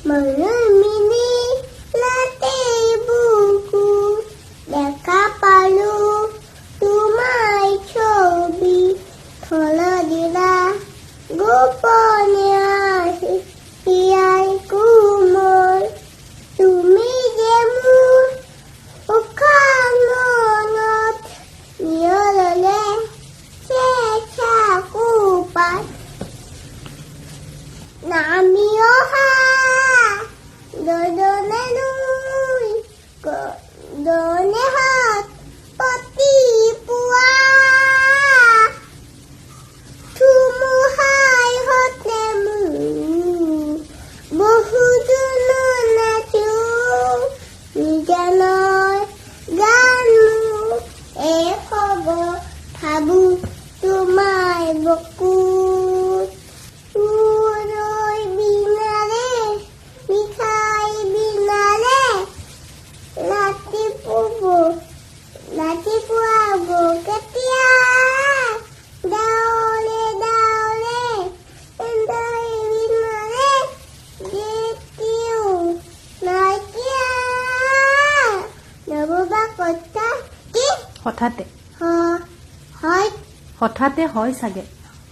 মৰমিনী লাতে বুকু দেখা পালো তোমাৰ ছবি থল দিলা গোপনে আহি হিয়াই কোমল তুমি যে মোৰ উশাহ মনত নিয়ললে চেঁচা কোপাত নামি অহা দনে নুই দনে হাত পতি পুৱা ধুমুহাই হতে মোৰ বহুজন নাচো নিজানৰ গান এ খবৰ ভাবো তোমাৰ বকুত উৰৈ বিনালে মিঠাই বিনালে ৰাতিপুৱাব কেতিয়া ডাৱৰে ডাৱৰে এন্ধাই বিনালে যেতিয়াও নাইকিয়া নববা কথা কি হঠাতে হয় হঠাতে হয় চাগে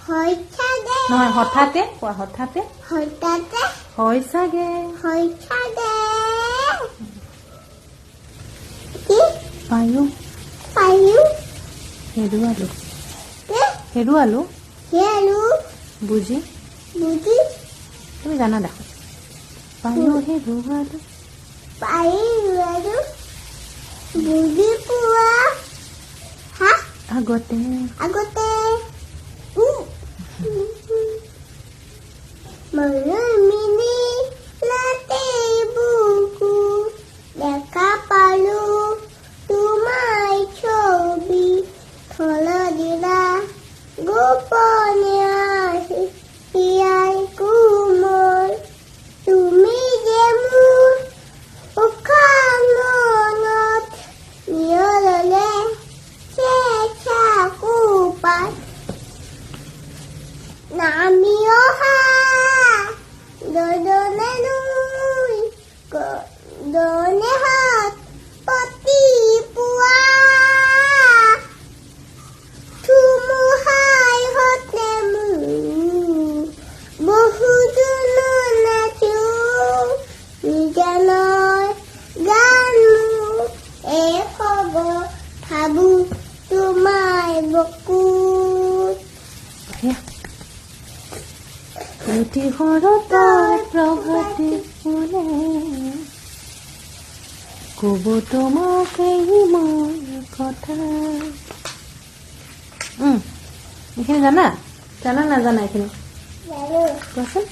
হয় চাগে নহয় হঠাতে কোৱা হঠাতে হঠাতে হয় চাগে হয় চাগে কি পায়ো পায়ো হেৰুৱালো কে হেৰুৱালো হেৰু বুজি বুজি তুমি জানা দেখোন পায়ো হেৰুৱালো পায়ো বুজি পোৱা হা আগতে আগতে মৰমিনী লাতে বুকু দেখা পালো তোমাৰ ছবি থল দিলা গোপনে আহি হিয়াই কোমল তুমি যে মোৰ উশাহ মনত নিয়ললে চেঁচা কোপাত নামি অহা দনে নুই দনে হাত পতি পুৱা ধুমুহাই হতে মোৰ বহুজন নাচো নিজানৰ গান এ খবৰ ভাবো তোমাৰ বকুত প্ৰতি শৰতৰ প্ৰভাতে ফুলে ক'ব তোমাক এই মোৰ কথা এইখিনি জানা জানা নাজানা এইখিনি কোৱাচোন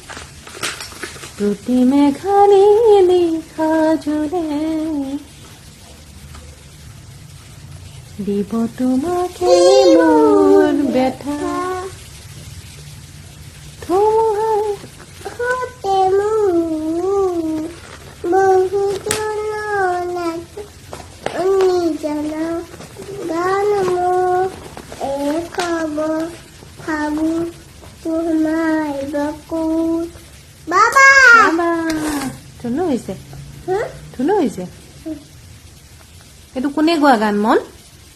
প্ৰতি মেঘানী নিশা জোৰে দিব তোমাক এই মোৰ ব্যথা ধুমুহাই হতে মোৰ বহুজন নাচো নিজানৰ গান এ খবৰ ভাবো তোমাৰ বকুত বাবা বাবা ধুনু হৈছে ধুনু হৈছে এইটো কোনে গোৱা গান মন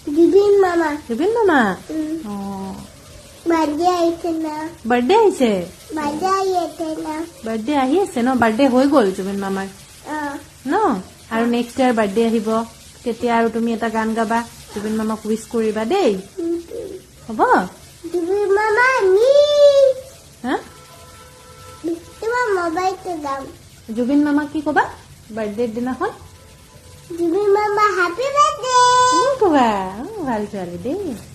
জুবিন মামা জুবিন মামা বাৰ্থডে আহিছে না বাৰ্থডে আহিছে বাৰ্থডে আহিছে না বাৰ্থডে আহি আছে ন বাৰ্থডে হৈ গ'ল জুবিন মামাৰ ন আৰু নেক্সট ইয়াৰ বাৰ্থডে আহিব তেতিয়া আৰু তুমি এটা গান গাবা জুবিন মামাক উইচ কৰিবা দেই হ'ব জুবিন মামা হা তোমাৰ মোবাইলটো দাম জুবিন মামাক কি ক'বা বাৰ্থডেৰ দিনাখন জুবিন মামা হেপী বাৰ্থডে ক'বা ভাল ছোৱালী দেই